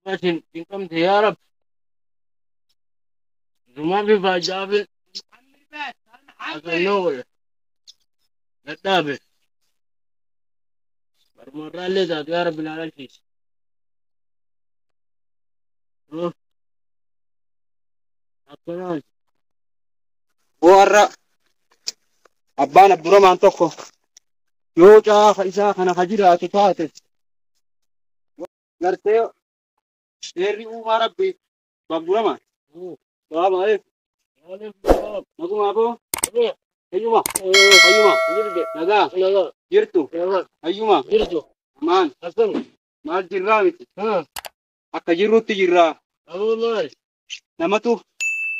لكن قمت يا رب ما في فاجابل أكنول نتابع مرة اللي ذات يا رب العالمين روح أكنول warra abbaan Abdurrahmaan tokko yoo caafa isaa kana ka jiraatu taate gartee seerri uumaa rabbi Abdurrahmaan salaam aleekum nagumaa boo hayyuma nagaa jirtu hayyuma amaan maal jirraa miti akka jirrutti jirraa namatu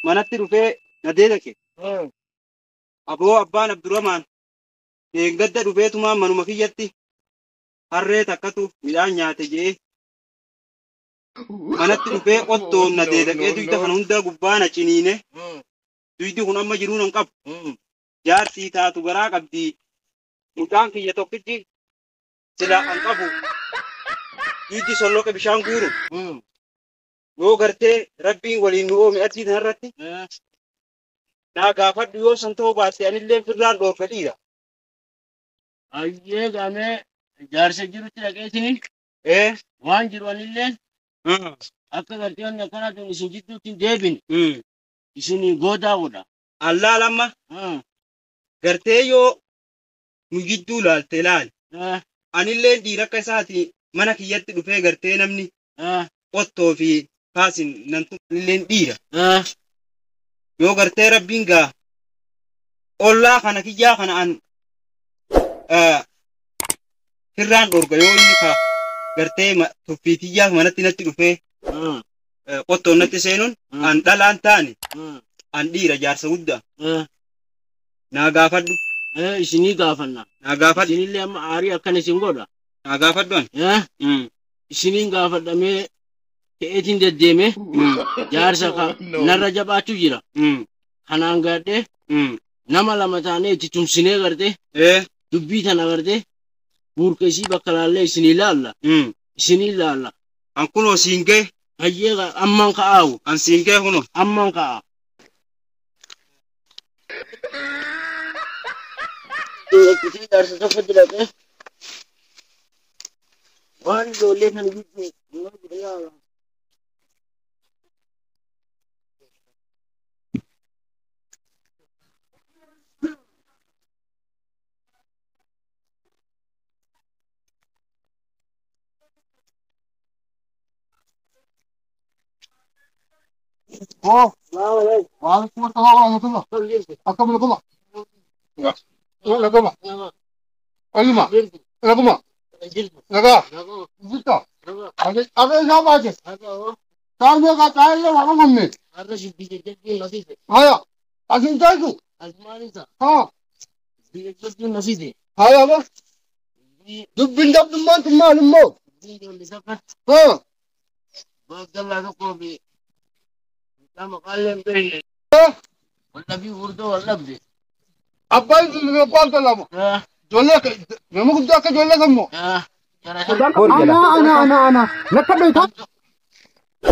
manatti dhufee na deedake aboo abbaan Abdurrahmaan eeggadda dhufeetumaan manuma kiyyatti harree takkatu midhaan nyaate jee manatti dhufee qottoon na deedaqee duyda kana hundaa gubbaa na ciniine duydi kun amma jiruu nan qabu jaarsii taatu garaa qabdii mucaan kiyya tokkichi silaa an qabu duydi solloqe bishaan guuru yoo gartee rabbiin waliin nu oome addii kanarratti naa gaafadhu yoo san ta'uu baatte anillee firraan dhoorfadhiira. Ayyee gaamee jaarsa jirutti dhaqeetini waan jiru anillee akka gartee wanni akkanaa isin jidduutti hin deebine isin goodaa godha. Allaa lamma gartee yoo nu jidduu laalte laali anillee dhiira akka isaati mana kiyyatti dhufee gartee namni qottoo fi kaasin nantu anillee dhiira. Yoo gartee rabbiin gaa ollaa kana kiyyaa kana an firraan dhorga yoo inni ka gartee tuffiitiyyaa manatti natti dhufee qottoon natti seenuun an dhalaan taane an dhiira jaarsa guddaa naa gaafadhu. Isinii gaafanna. Naa gaafadhu. Isinillee amma aarii akkana isin godha. Naa gaafadhu an. Isiniin gaafadhamee ta'eetiin deddeeme jaarsa narra jabaachuu jira. Kanaan gaadhee nama lama taanee itti tumsinee gartee dubbii tana gartee buurka isii bakka laallee isinii laalla. Isinii laalla. An kunoo siin ga'e. Hayyee amman ka'aawu. An siin ga'e kunoo. Amman ka'a. Isii jaarsa tokko jedhame waan ijoollee kana jidduu وعليكم السلام ورحمة الله. أكمل الله. لقمة. أيما. لقمة. لقا. جيتا. أبي نام أجي. تعال يا تعال يا ما مني. هيا. أجي تاجو. ها. هيا بس. دبين دب ما تما نمو. ها. لما قال لي ولا في وردة ولا بدي أباي اللي قال كلامه جولك ما كنت أكل جولك أمه أنا نكبيتها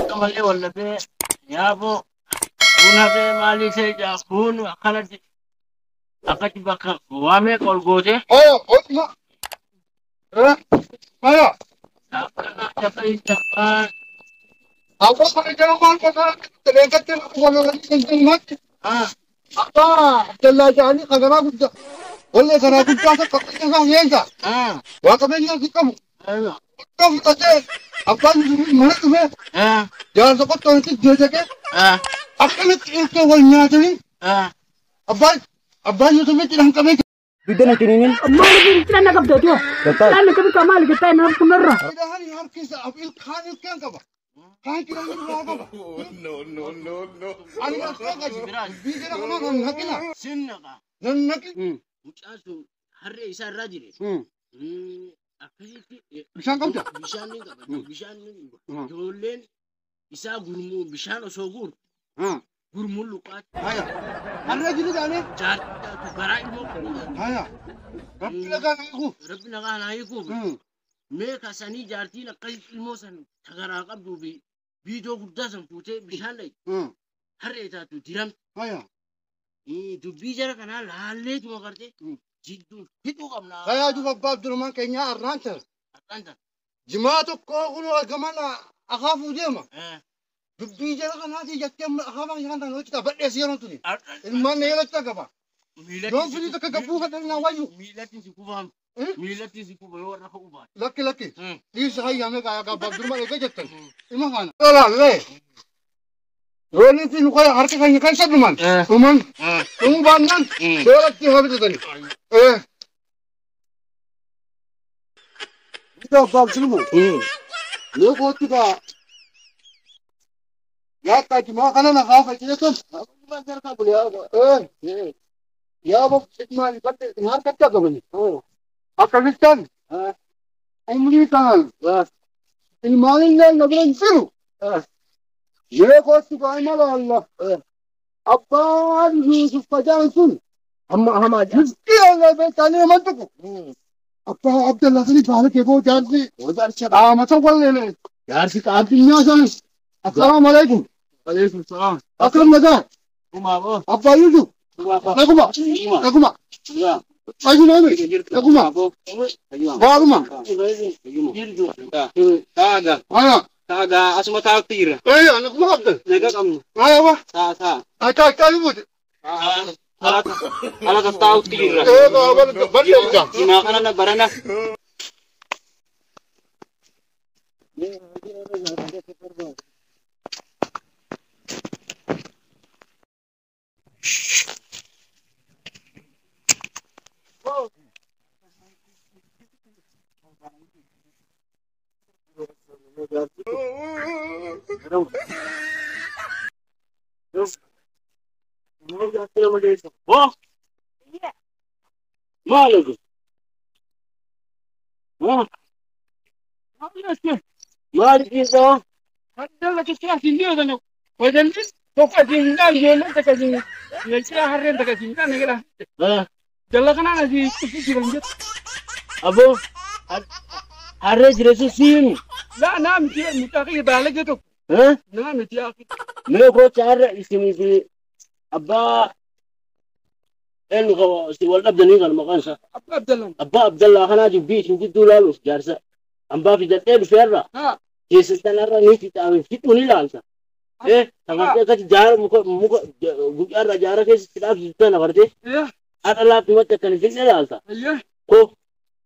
قال لي ولا بي يا أبو هنا في مالي سيجا هون خلت أكتب بك وامي كل جوته ما هيا أبغى أرجع ما كذا تلاقيت ولا كنت أبا تلا جاني كذا قد ولا كذا قد جالس كذا ينزا وكمان ينزكم كم كذا أبغى من تمه جالس كذا تونس جوجك أكلت إنك والنياتني أبغى يسمى تلهم كمان بدنا تنين ما نبي نترنا قبضته لأن كم كمال قطعي ما بكون مرة إذا هني هم كيس أبيل خان كان كبا كان كده من الواقع no أنا أسمع بيجي أنا هكذا سنة ننكي مش أسمع هري إسار راجل بشان كم بشان جولين إسا غرمو بشان أسوغور غرمو لقات هيا الراجل ده أنا جار تبراي مو هيا ربنا كان يكون ربنا كان يكون Meeqa sanii jaartiin akkas ilmoo san tagaraa qabduu fi biidoo guddaa san fuutee bishaan dhayi. Harree taatu diramte. Dubbii jara kanaa laalleetuma gartee jidduu hidhuu qabna. Kayaa duuba abbaa Abdurrahmaan keenyaa arraanta. Arraanta. Jimaa tokko kun argaman akaafuu deema. Dubbii jara kanaati jettee akaafaan isaan tan hojjeta badheessi yeroo tuni. Ilmaan eelatti qaba. Yoon fili takka gabbuu kadhannaa wayyu. Miilatti si kufaam. Miilatti si kufa yoo rafa ubaa. Lakki. Dhiirsa hayyaame kayaa abbaa Abdurrahmaan eega jettan. Ilma kana. Lolaallee. Roonni fi nuka harka kan kan saduman. Tuman. Tumu bandan. Seeratti habitatani. Kita bab silmu. Lo kotu ka. Ya ka jima kana na khafa kile tum. Banдар ka boleh. Ya bab ikmal batte har katta ka bani. Afghanistan. Amerika. Ilmanin nabran siru. ये कोई गाना वाला अब्बास यूसुफ का जानसुन हम जिसके अल्लाह पे ताने मत को अब्बा अब्दुल्ला से बाहर के वो जान से उधर से मतलब बोल ले यार से आप दुनिया जान अस्सलाम वालेकुम वालेकुम सलाम अकरम नजा अब्बा यूसुफ लगमा ayo nami लगमा बागमा aya Taga asma tahu tira. anak gua Abdul Nega kamu. ayo apa Sa. tak ibu Ala tahu tira. balik Makanan na barana. Oh, malu tu. Mari kita. Ada lagi siapa sini ada nak. Wajan ni, toka tinggal je nak tak sini. Lepas hari tak sini kan negara. Jalan kan ada di sisi ranjut. Abo, harre jiresu sim. Lah, nama dia minta ke balik itu. Nama dia. Mereka kau cara istri Abba. Enu si walad Abdul ni kan makan sa. Abba Abdullah kana jubbi sini tu lalu jarsa. Amba fidat berferra. Jesus tanara ni kita awin fitu ni lalsa. Tangan dia kat jar muka gujar jara ke tidak kita nak berarti. Ada lah cuma tekan sini lalsa. Ko.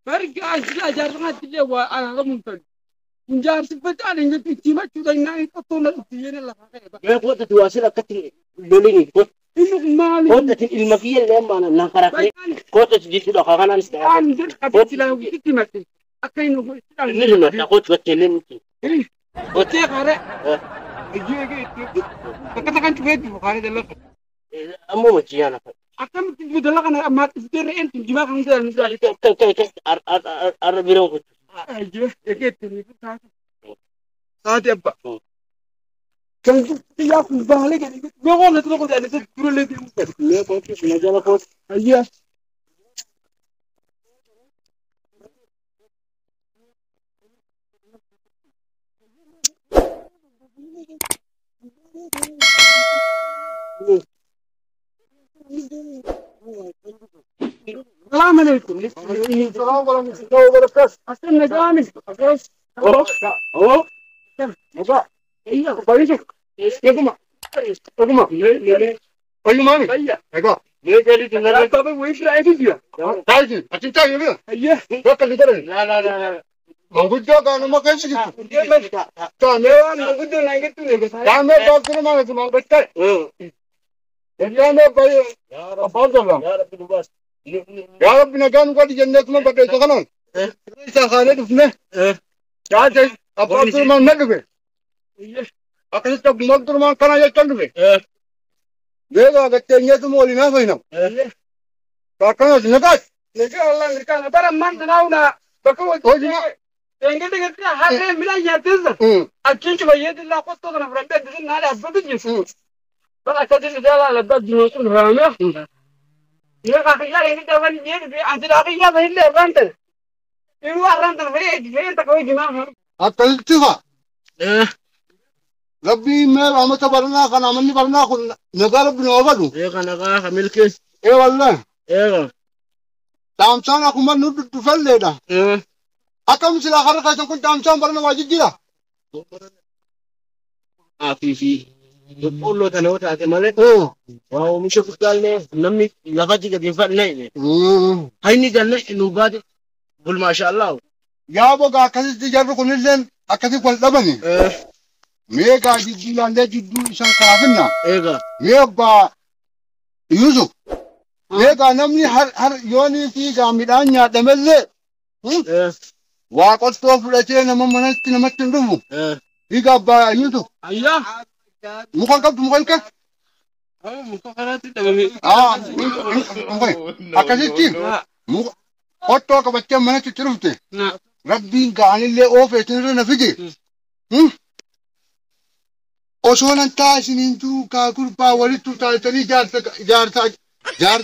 Pergi ajar dengan dia wa anak muntah. Jar sebentar ni kita cuma sudah naik tu nak dia lah. Mereka tu dua sila kat building itu. Kota tin ilmakiya le mana nan karakter kota ti sudah kakanan sudah Anjir apa sila kita mati. Akai nu ini sudah takut buat challenge Oke kare. Katakan cuy itu kare dalam. Amu macam apa? Akan itu dalam kan amat istirahat itu cuma kan dalam ar birong ko. Ayo, itu saat apa? Kalau tiap balik kan, gua nak tu kau dah ada turun lagi. Lepas tu najar kau. Ayo. Assalamualaikum. Assalamualaikum wabarakatuh. Asal najamin. Oh. Apa? Iya, Balik. Ya kuma. Ayo mami. iya. Ego. Dia jadi dengar Tapi wifi itu dia. Tahu atin tahu ya. Iya. Bakal ditarik. la. Mangkujja kan makan sih. Dia mas. Kameran aku tu lagi tu nego saya. Kami dokter mana tu mang betul. Kami bayar. Apa dah? Ya Rabbi bas. Ya Rabbi nagan kau di jannah tu mang pakai sakanan. Isa khane tu ne. Ya jadi apa tu mang nak tu? Iya. Akan tu mang tu mang kana ya candu be. Dega gatenya tu moli na bainam. Kakak nak Nego Allah ngerkan. Bara man tahu na. Baku. Oh jima. Tengah kita hari mila ya tu. Akin cuba ye tu lakot tu kan berada di sana ada apa tu je. Bara kau tu jalan lepas jenuh tu ramai. Ya kakak ini kawan dia tu. Anjir kakak ini apa ini lepas tu. إيه وارن تلفين فين تكوي جماعة أتلتفا إيه ربي مير أما تبرنا كان أمني برنا كن نقال بنوبلو إيه كنا ملكي إيه والله إيه تامسان أكو ما نود تفعل ده إيه أكمل سلا خارج كان كن تامسان برنا واجد جلا في يقول له تنوت هذا ماله إيه وهو مش فقالنا نمني لفتي قد يفعل هاي نجنا إنه بعد قول ما شاء الله يا بوغا كذي تجارب كنيلن أكذي كل لبني إيه ميغا جدي لانده جدو إشان كرافنا إيه ميغا يوسف ميغا نمني هر يوني في جامدان يا دمله إيه واقول توفلتين نمنت نمتندفو إيه ميغا با يوسف أيوه مخالكب مكافآت تبغى أكذي تيم أوتو كبتة منت تشرفته نعم ربي قال اللي أوف يتنرنا فيجي أصلا أنت عشان كاكل باوري تاني جارتا كار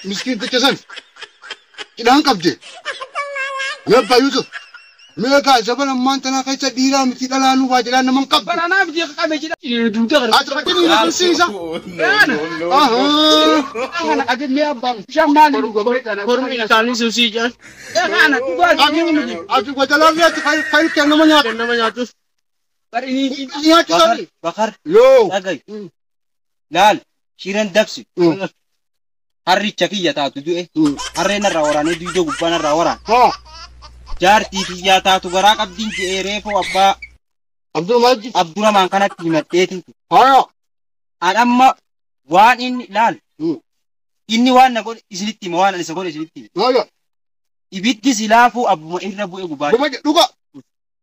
مسكين تكسن كده هنكبجي يبقى يوسف ميكا زبنا ما أنت ناقص ديرا مثل لا نو واجد أنا من قبل أنا بدي أقابل كده يدوتها أتركني لا تنسيسا أنا أجد لي أبغى شمال كورمي ثاني سوسي جان أنا تقول أجيب وجلال لا تخيل كأنه من يات كنا ما يعطوس ini يات Bakar, bakar. يو Tagay. Laal, shiran dabsi. Harri chakiyya taatu du'e. Harreen irraa waraanee duudoo gubbaan irraa waraan. ها Jaartii xiyyaa taatu garaa qabdiin je'ee reefoo abbaa عبد المجيد Abduramaan kanatti himadheetiin. ها An amma waan inni laal. Inni waan na godhe isinitti hima waan ani isa godhe isinitti hima. ها Ibiddi silaafuu abbuma irra bu'e gubaa. بمجد لقى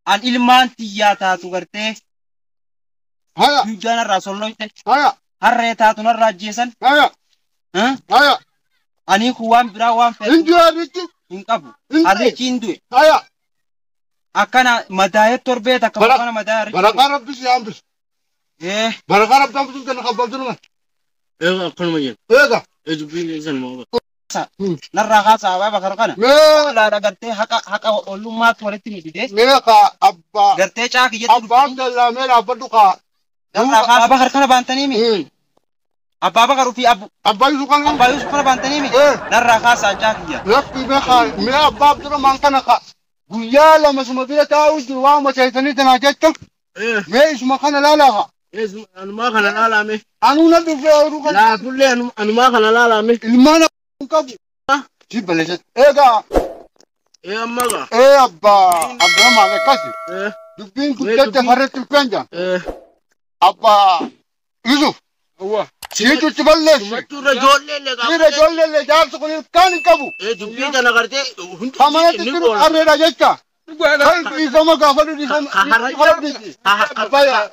An ilmaan xiyyaa taatu gartee ها duudaan irraa solloyte. ها Harree taatu narraa ajjeesan. ها ها Ani kun waan biraa waan fedhe انتو هذيك hin qabu. Hin Harrichiin du'e. ها Akkana madaa'ee torbee takka Bara- kana madaa'ee بركة ربي سيامبس بركة ربي سيامبس كنا قبض لنا إيه كنا ما يجي إيه ده إيه تبين إنسان ما narraa kaasaa abaa bakar kana. ميكا Laadha gartee haqa ollummaatti walitti midhidee أبا gartee caakii jettu أبا عبد الله ميلا بدوكا narraa kaasaa bakar kana baantanii mi abbaa bakaruu fi أبا يوسف كان abbaa Yusuf kana baantanii mi narraa kaasaa caakiyya. ربي ميكا ميلا أبا عبد الرحمن كان ويا لما سما بيلا تاوج وما شايفني تناجتك إيه ما اسمه كان لا لا إيه أنا ما خلنا لا لا مي أنا ندو في أوروكا لا كل أنا ما خلنا لا لا مي المانا كابو جيب بلشت إيه دا إيه أما جا إيه أبا عبد الرحمن كاسي إيه دبين كنت فرت الفنجان إيه أبا يوسف هو سيدو تبلش ما ترى جول لي في رجل اللي جاب سكون كان كابو إيه تبين أنا قرتي هنتو كمان تقول أريد أجيكا هاي في زمان قافلو دي زمان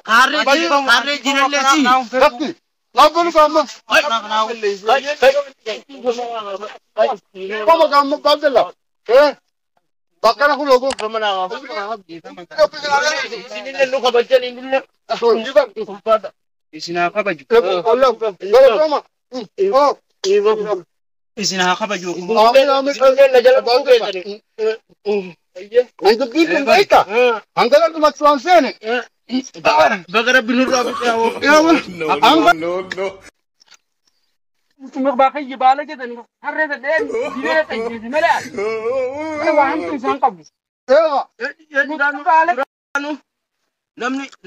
كاري جيران لسي ربي قافلو كمان كما كمان بدلا إيه بكرة كله كم كمانا إني لو كبجل إني Isin haa kabaju. الله كما أوه Isin haa kabaju. آمين آمين أنت بيكم بيتا أنت لا تمسون سنة بقرة بنور رابط يا ولد cuma bakal jebala aja dan hari itu dia terjadi mana? Ada waham tu sangkap.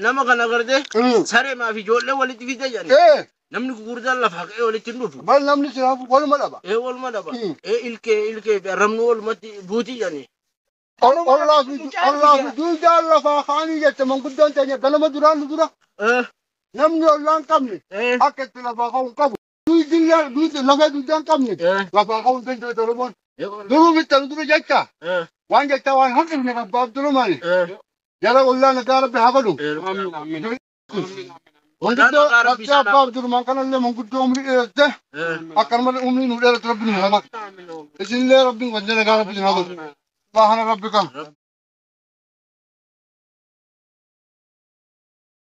nama kana garde sare ma fi jolle wali fi jajani namni gurdan la faqe wali tindufu بل نملي سلاف ولا ملابا e wal madaba e ilke be ramnu wal mati buti yani الله في دول جال فاخاني جت من قدام تاني كلام دران درا نمني الله كمني أكيد لا فاخون كابو دول لا فاخون كمني لا فاخون تاني تلفون دول بيتلو دول جاكا وان جاكا وان هم من باب دول ماني يلا والله نكار بحفلو وانت باب دول ما كان اللي من قدام ده أكرم الأمين ولا ربنا هذا إذن الله ربنا وجل نكار بجنابه سبحان ربك